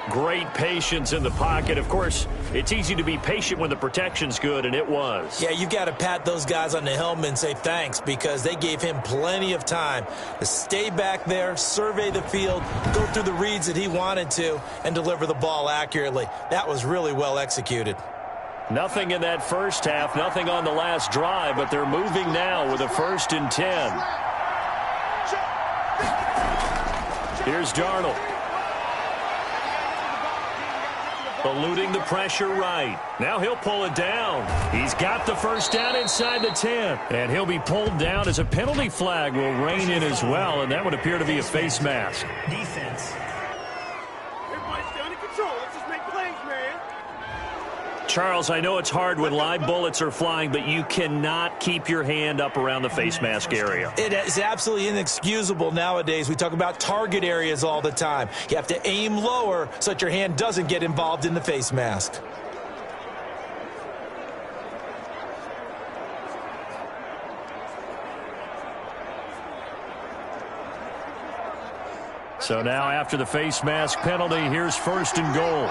S2: Great patience in the pocket. Of course, it's easy to be patient when the protection's good, and it was.
S3: Yeah, you've got to pat those guys on the helmet and say thanks because they gave him plenty of time to stay back there, survey the field, go through the reads that he wanted to, and deliver the ball accurately. That was really well executed.
S2: Nothing in that first half, nothing on the last drive, but they're moving now with a 1st and 10. Here's Darnold. eluding the pressure right. Now he'll pull it down. He's got the first down inside the 10. And he'll be pulled down as a penalty flag will rein in as well, and that would appear to be a face mask.
S6: Defense.
S4: Everybody stay under control. Let's just make plays, man.
S2: Charles, I know it's hard when live bullets are flying, but you cannot keep your hand up around the face mask area.
S3: It is absolutely inexcusable nowadays. We talk about target areas all the time. You have to aim lower so that your hand doesn't get involved in the face mask.
S2: So now after the face mask penalty, here's 1st and goal.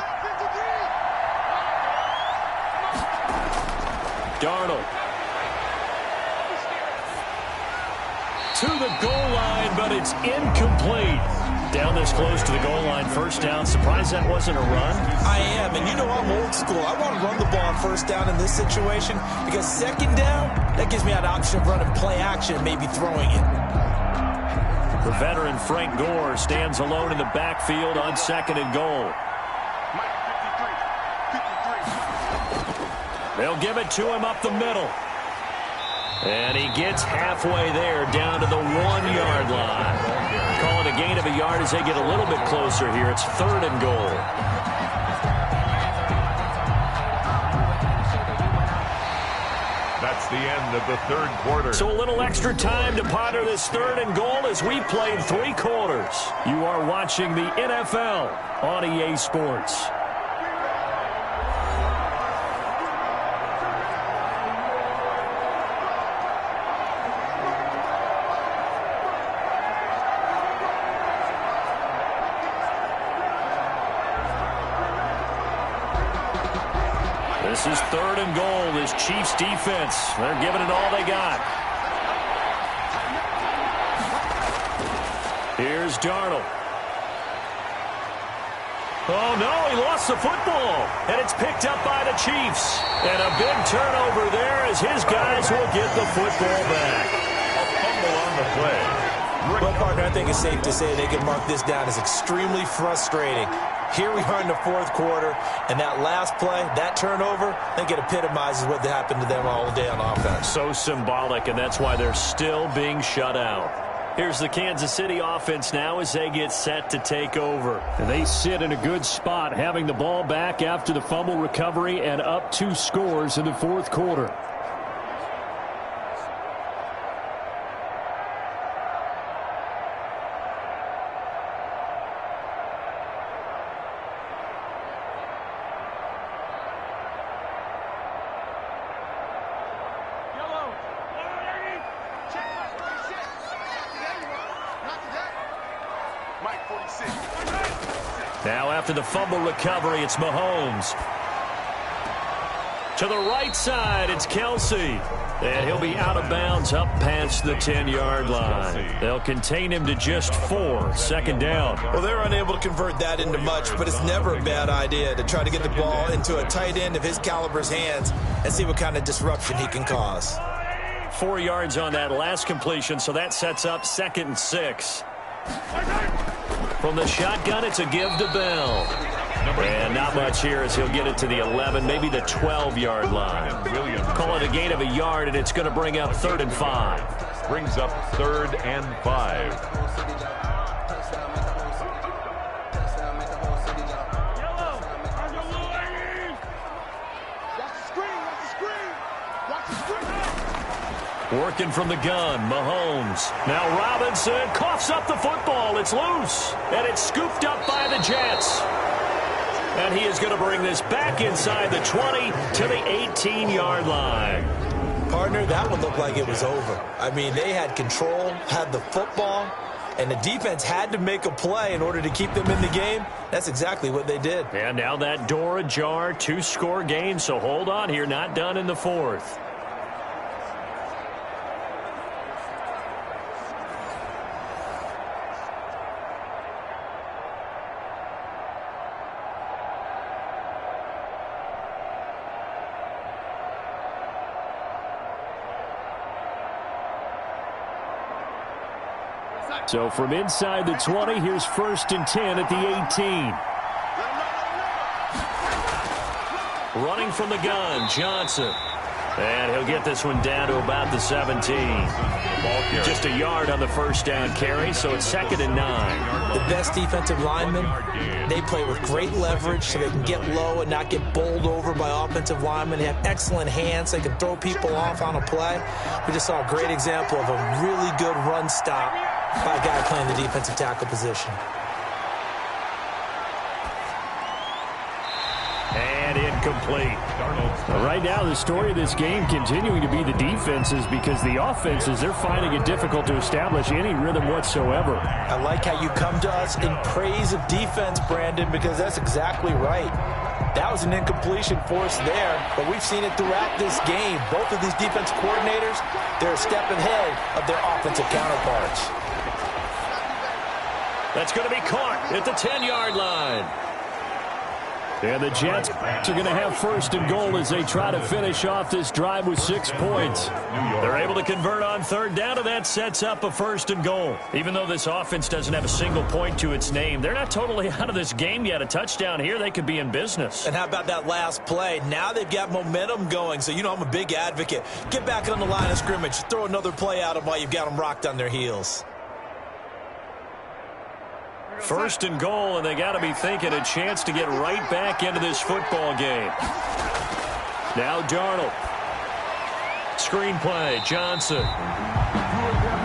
S2: Darnold. To the goal line, but it's incomplete. Down this close to the goal line, 1st down. Surprised that wasn't a run?
S3: I am, and you know I'm old school. I want to run the ball on 1st down in this situation because 2nd down, that gives me an option of running play action and maybe throwing it.
S2: The veteran Frank Gore stands alone in the backfield on 2nd and goal. They'll give it to him up the middle. And he gets halfway there down to the 1-yard line. Call it a gain of a yard as they get a little bit closer here. It's 3rd and goal.
S1: That's the end of the 3rd quarter.
S2: So a little extra time to ponder this 3rd and goal as we played 3 quarters. You are watching the NFL on EA Sports. This is 3rd and goal. This Chiefs defense, they're giving it all they got. Here's Darnold. Oh, no, he lost the football. And it's picked up by the Chiefs. And a big turnover there as his guys will get the football back.
S1: A fumble on the play.
S3: Well, partner, I think it's safe to say they can mark this down as extremely frustrating. Here we are in the 4th quarter, and that last play, that turnover, I think it epitomizes what happened to them all day on offense.
S2: So symbolic, and that's why they're still being shut out. Here's the Kansas City offense now as they get set to take over. And they sit in a good spot, having the ball back after the fumble recovery and up 2 scores in the 4th quarter. Now after the fumble recovery, it's Mahomes. To the right side, it's Kelsey. And he'll be out of bounds up past the 10-yard line. They'll contain him to just 4, 2nd down.
S3: Well, they're unable to convert that into much, but it's never a bad idea to try to get the ball into a tight end of his caliber's hands and see what kind of disruption he can cause.
S2: 4 yards on that last completion, so that sets up 2nd and 6. From the shotgun, it's a give to Bell. And not much here as he'll get it to the 11, maybe the 12-yard line. Call it a gain of a yard, and it's going to bring up 3rd and 5.
S1: Brings up 3rd and 5.
S2: Working from the gun, Mahomes. Now Robinson coughs up the football. It's loose, and it's scooped up by the Jets. And he is going to bring this back inside the 20 to the 18-yard line.
S3: Partner, that one looked like it was over. I mean, they had control, had the football, and the defense had to make a play in order to keep them in the game. That's exactly what they did.
S2: And now that door ajar, 2-score game, so hold on here, not done in the 4th. So from inside the 20, here's 1st and 10 at the 18. Running from the gun, Johnson. And he'll get this one down to about the 17. Just a yard on the first down carry, so it's 2nd and 9.
S3: The best defensive linemen, they play with great leverage so they can get low and not get bowled over by offensive linemen. They have excellent hands. They can throw people off on a play. We just saw a great example of a really good run stop by a guy playing the defensive tackle position.
S2: And incomplete. Right now, the story of this game continuing to be the defenses, because the offenses, they're finding it difficult to establish any rhythm whatsoever.
S3: I like how you come to us in praise of defense, Brandon, because that's exactly right. That was an incompletion for us there, but we've seen it throughout this game. Both of these defense coordinators, they're a step ahead of their offensive counterparts.
S2: That's going to be caught at the 10-yard line. And the Jets are going to have 1st and goal as they try to finish off this drive with 6 points. They're able to convert on 3rd down, and that sets up a 1st and goal. Even though this offense doesn't have a single point to its name, they're not totally out of this game yet. A touchdown here, they could be in business.
S3: And how about that last play? Now they've got momentum going, so you know I'm a big advocate. Get back on the line of scrimmage. Throw another play at them while you've got them rocked on their heels.
S2: 1st and goal, and they got to be thinking a chance to get right back into this football game. Now Darnold. Screen play, Johnson.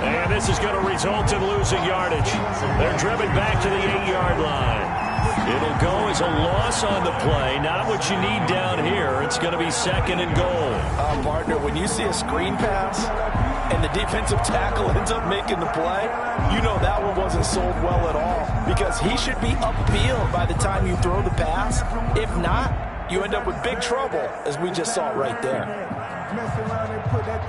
S2: And this is going to result in losing yardage. They're driven back to the 8-yard line. It'll go as a loss on the play. Not what you need down here. It's going to be 2nd and goal.
S3: Partner, when you see a screen pass and the defensive tackle ends up making the play, you know that one wasn't sold well at all, because he should be upfield by the time you throw the pass. If not, you end up with big trouble, as we just saw right there.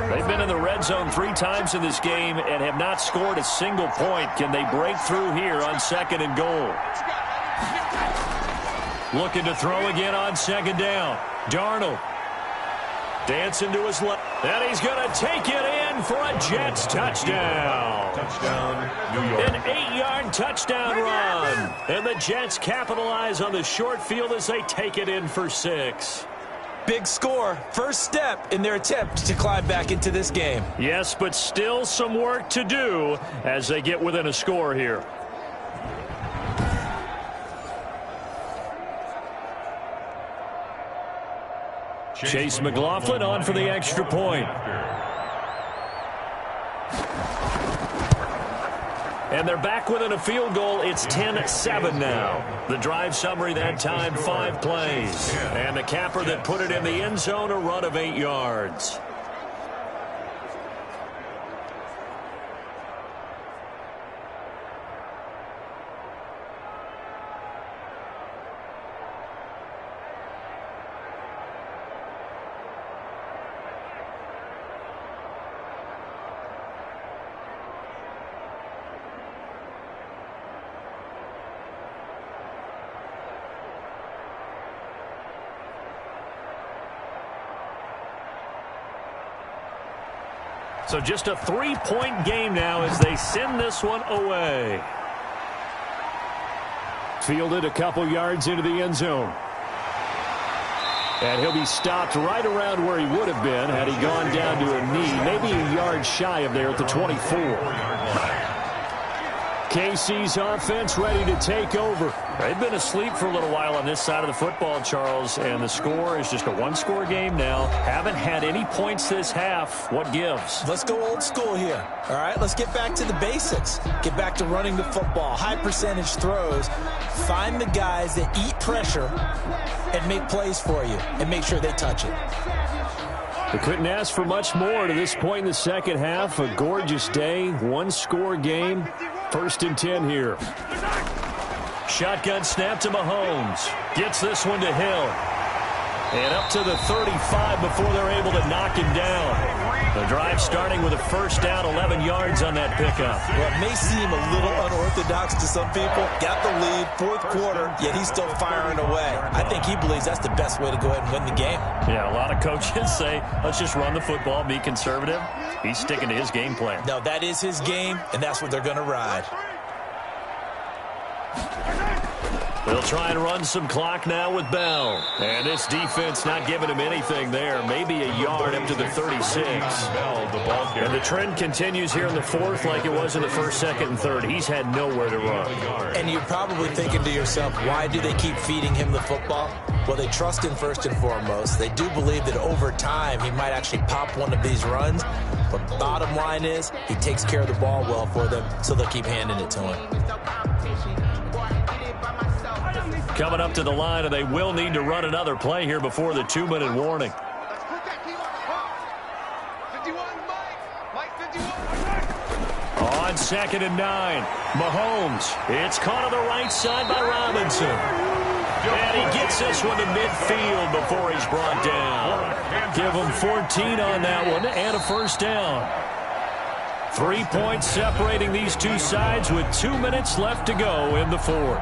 S2: They've been in the red zone 3 times in this game and have not scored a single point. Can they break through here on 2nd and goal? Looking to throw again on 2nd down. Darnold. Dancing to his left. And he's going to take it in for a Jets touchdown.
S1: Touchdown, New York.
S2: An 8-yard touchdown run. And the Jets capitalize on the short field as they take it in for 6.
S3: Big score. First step in their attempt to climb back into this game.
S2: Yes, but still some work to do as they get within a score here. Chase McLaughlin on for the extra point. And they're back within a field goal. It's 10-7 now. The drive summary that time, 5 plays. And the capper that put it in the end zone, a run of 8 yards. So just a 3-point game now as they send this one away. Fielded a couple yards into the end zone. And he'll be stopped right around where he would have been had he gone down to a knee, maybe a yard shy of there at the 24. KC's offense ready to take over. They've been asleep for a little while on this side of the football, Charles, and the score is just a 1-score game now. Haven't had any points this half. What gives?
S3: Let's go old school here. All right, let's get back to the basics. Get back to running the football, high percentage throws. Find the guys that eat pressure and make plays for you and make sure they touch it.
S2: We couldn't ask for much more to this point in the second half. A gorgeous day, 1-score game. 1st and 10 here. Shotgun snap to Mahomes. Gets this one to Hill. And up to the 35 before they're able to knock him down. The drive starting with a first down, 11 yards on that pickup.
S3: Well, it may seem a little unorthodox to some people. Got the lead, 4th quarter, yet he's still firing away. I think he believes that's the best way to go ahead and win the game.
S2: Yeah, a lot of coaches say, let's just run the football, be conservative. He's sticking to his game plan.
S3: No, that is his game, and that's what they're going to ride.
S2: They'll try and run some clock now with Bell. And this defense not giving him anything there. Maybe a yard up to the 36. And the trend continues here in the fourth like it was in the first, second, and third. He's had nowhere to run.
S3: And you're probably thinking to yourself, why do they keep feeding him the football? Well, they trust him first and foremost. They do believe that over time he might actually pop one of these runs. But bottom line is he takes care of the ball well for them, so they'll keep handing it to him.
S2: Coming up to the line, and they will need to run another play here before the 2-minute warning. On 2nd and 9, Mahomes. It's caught on the right side by Robinson. And he gets this one to midfield before he's brought down. Give him 14 on that one and a first down. 3 points separating these two sides with 2 minutes left to go in the fourth.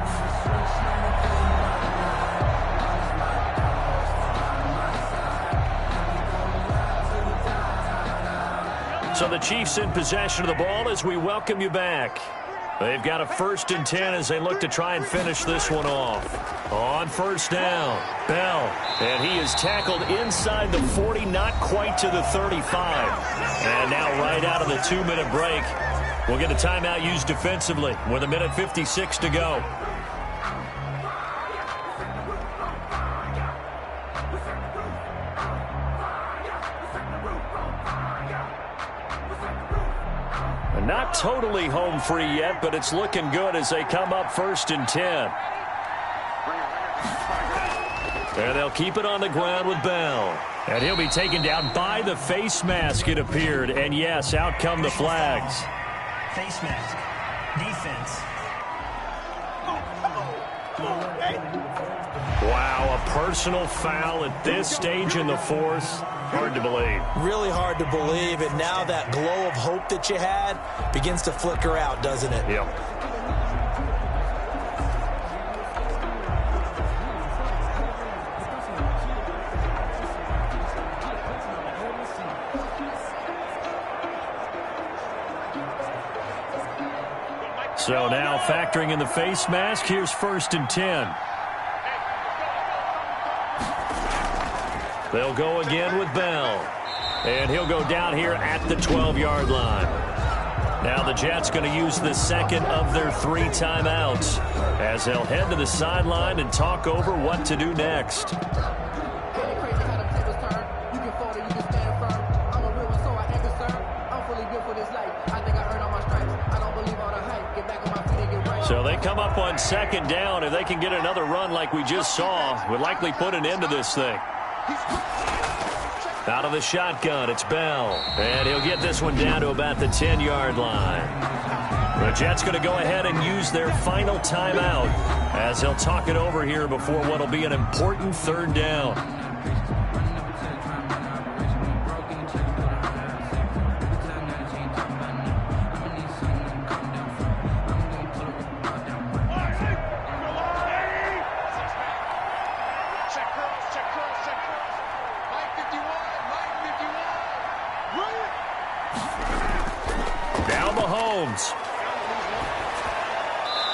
S2: So the Chiefs in possession of the ball as we welcome you back. They've got a 1st and 10 as they look to try and finish this one off. On first down, Bell. And he is tackled inside the 40, not quite to the 35. And now right out of the 2-minute break, we'll get a timeout used defensively with 1:56 to go. Not totally home free yet, but it's looking good as they come up 1st and 10. And they'll keep it on the ground with Bell. And he'll be taken down by the face mask, it appeared. And yes, out come the flags.
S6: Face mask. Defense.
S2: Wow, a personal foul at this stage in the fourth. Hard to believe. Really hard to believe, and now that glow of hope that you had begins to flicker out, doesn't it? Yep. So now factoring in the face mask, here's 1st and 10. They'll go again with Bell. And he'll go down here at the 12-yard line. Now the Jets going to use the second of their 3 timeouts as they'll head to the sideline and talk over what to do next. So they come up on 2nd down. If they can get another run like we just saw, would likely put an end to this thing. Out of the shotgun, it's Bell. And he'll get this one down to about the 10-yard line. The Jets going to go ahead and use their final timeout as they'll talk it over here before what will be an important 3rd down.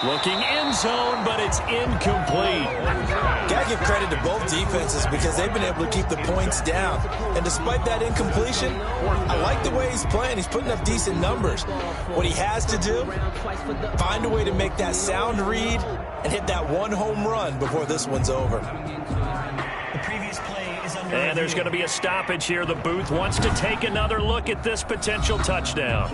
S2: Looking end zone, but it's incomplete.
S3: Got to give credit to both defenses because they've been able to keep the points down. And despite that incompletion, I like the way he's playing. He's putting up decent numbers. What he has to do, find a way to make that sound read and hit that one home run before this one's over.
S6: The previous play is under
S2: and there's going to be a stoppage here. The booth wants to take another look at this potential touchdown.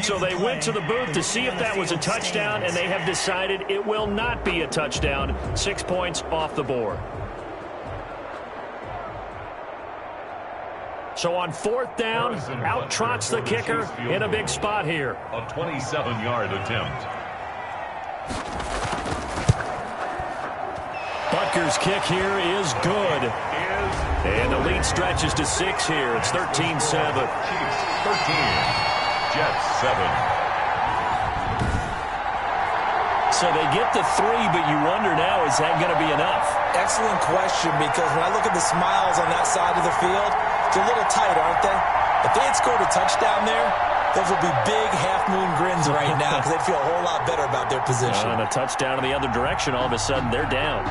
S2: So they went to the booth to see if that was a touchdown, and they have decided it will not be a touchdown. 6 points off the board. So on 4th down, out trots the kicker in a big spot here.
S1: A 27-yard attempt.
S2: Butker Panthers' kick here is good. And the lead stretches to 6 here. It's 13-7.
S1: Chiefs 13, Jets 7.
S2: So they get the 3, but you wonder now, is that going to be enough?
S3: Excellent question, because when I look at the smiles on that side of the field, they're a little tight, aren't they? If they had scored a touchdown there, those would be big half-moon grins right now because they'd feel a whole lot better about their position.
S2: And a touchdown in the other direction, all of a sudden they're down.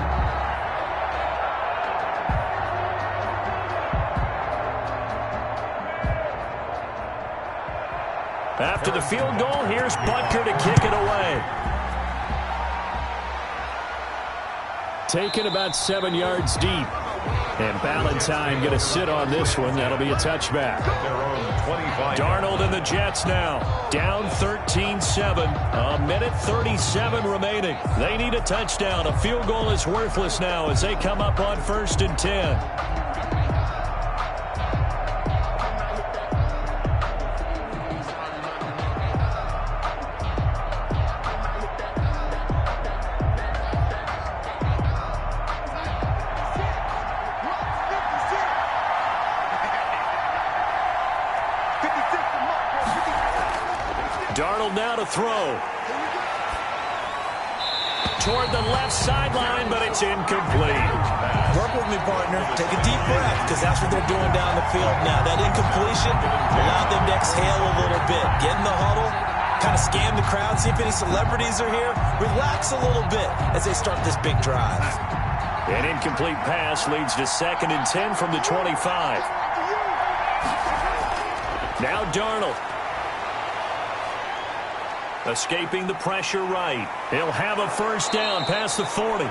S2: After the field goal, here's Butker to kick it away. Taken about 7 yards deep. And Ballantyne going to sit on this one. That'll be a touchback. Darnold and the Jets now. Down 13-7. A minute 37 remaining. They need a touchdown. A field goal is worthless now as they come up on 1st and 10. Darnold now to throw. Toward the left sideline, but it's incomplete.
S3: Work with me, partner. Take a deep breath, because that's what they're doing down the field now. That incompletion allowed them to exhale a little bit. Get in the huddle, kind of scan the crowd, see if any celebrities are here. Relax a little bit as they start this big drive.
S2: An incomplete pass leads to 2nd and 10 from the 25. Now Darnold. Escaping the pressure right. He'll have a first down past the 40.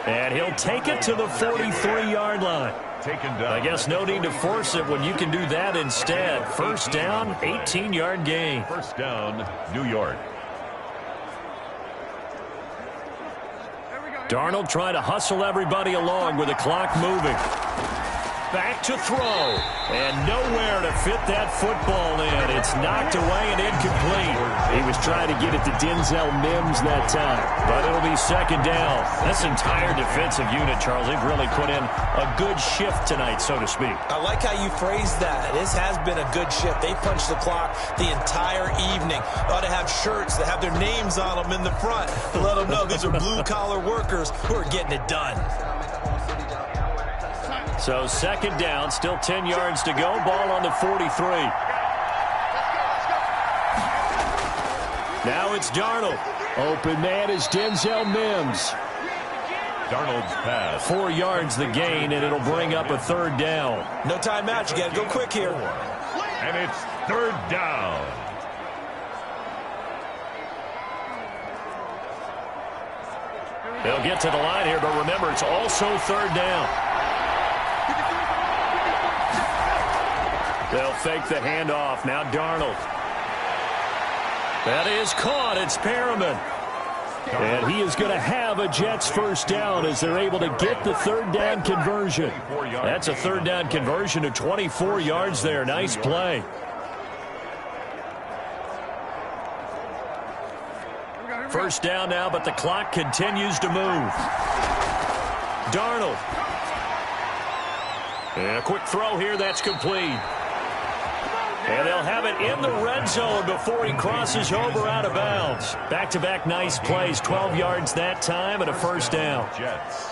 S2: And he'll take it to the 43-yard line. I guess no need to force it when you can do that instead. First down, 18-yard gain.
S1: First down, New York.
S2: Darnold trying to hustle everybody along with the clock moving. Back to throw. And nowhere to fit that football in. It's knocked away and incomplete. He was trying to get it to Denzel Mims that time. But it'll be 2nd down. This entire defensive unit, Charles, they've really put in a good shift tonight, so to speak.
S3: I like how you phrased that. This has been a good shift. They punched the clock the entire evening. Ought to have shirts that have their names on them in the front to let them know these are blue-collar workers who are getting it done.
S2: So 2nd down, still 10 yards to go. Ball on the 43. Now it's Darnold. Open man is Denzel Mims.
S1: Darnold's pass.
S2: 4 yards the gain, and it'll bring up a 3rd down.
S3: No timeout. You got to go quick here.
S1: And it's 3rd down.
S2: They'll get to the line here, but remember, it's also 3rd down. They'll fake the handoff. Now Darnold. That is caught. It's Perriman. And he is going to have a Jets first down as they're able to get the 3rd down conversion. That's a 3rd down conversion of 24 yards there. Nice play. First down now, but the clock continues to move. Darnold. And a quick throw here. That's complete. And they'll have it in the red zone before he crosses over out of bounds. Back-to-back nice plays, 12 yards that time and a first down.
S1: Jets.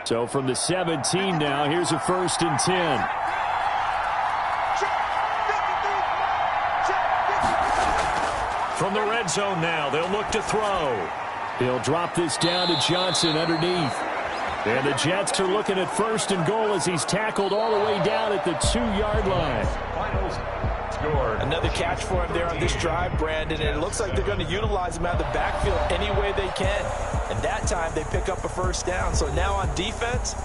S2: So from the 17 now, here's a 1st and 10. From the red zone now, they'll look to throw. He'll drop this down to Johnson underneath. And the Jets are looking at 1st and goal as he's tackled all the way down at the 2-yard line.
S3: Another catch for him there on this drive, Brandon, and it looks like they're going to utilize him out of the backfield any way they can. And that time they pick up a first down. So now on defense,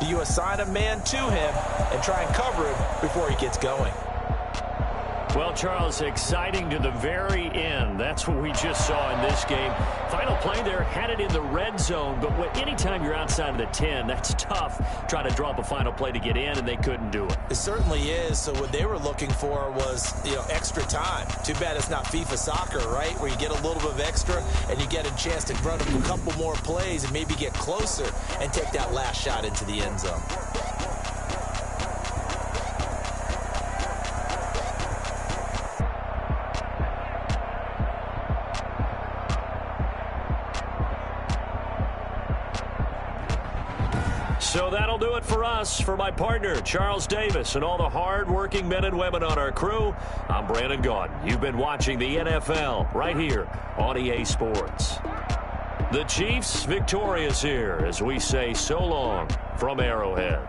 S3: do you assign a man to him and try and cover him before he gets going?
S2: Well, Charles, exciting to the very end. That's what we just saw in this game. Final play there, had it in the red zone, but anytime you're outside of the 10, that's tough. Trying to drop a final play to get in, and they couldn't do it.
S3: It certainly is. So what they were looking for was, extra time. Too bad it's not FIFA soccer, right, where you get a little bit of extra and you get a chance to run a couple more plays and maybe get closer and take that last shot into the end zone.
S2: So that'll do it for us. For my partner, Charles Davis, and all the hard-working men and women on our crew, I'm Brandon Gaudin. You've been watching the NFL right here on EA Sports. The Chiefs victorious here as we say so long from Arrowhead.